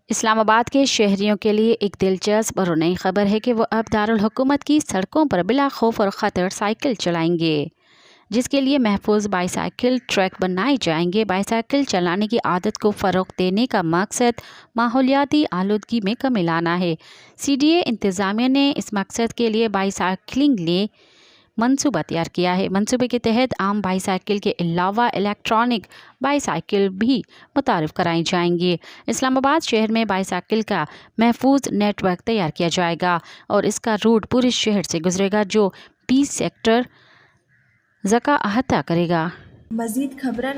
اسلام آباد کے شہریوں کے لیے ایک دلچسپ اور نئی خبر ہے کہ وہ اب دارالحکومت کی سڑکوں پر بلا خوف اور خطر سائیکل چلائیں گے، جس کے لیے محفوظ بائی سائیکل ٹریک بنائے جائیں گے۔ بائی سائیکل چلانے کی عادت کو فروغ دینے کا مقصد ماحولیاتی آلودگی میں کمی لانا ہے۔ CDA انتظامیہ نے اس مقصد کے لیے بائی سائیکلنگ لے منصوبہ تیار کیا ہے۔ منصوبے کے تحت عام بائی سائیکل کے علاوہ الیکٹرانک بائی سائیکل بھی متعارف کرائی جائیں گی۔ اسلام آباد شہر میں بائی سائیکل کا محفوظ نیٹ ورک تیار کیا جائے گا اور اس کا روٹ پورے شہر سے گزرے گا، جو 20 سیکٹر کا احاطہ کرے گا۔ مزید خبرن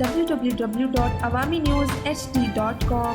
www.awamiNewsHD.com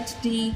HD।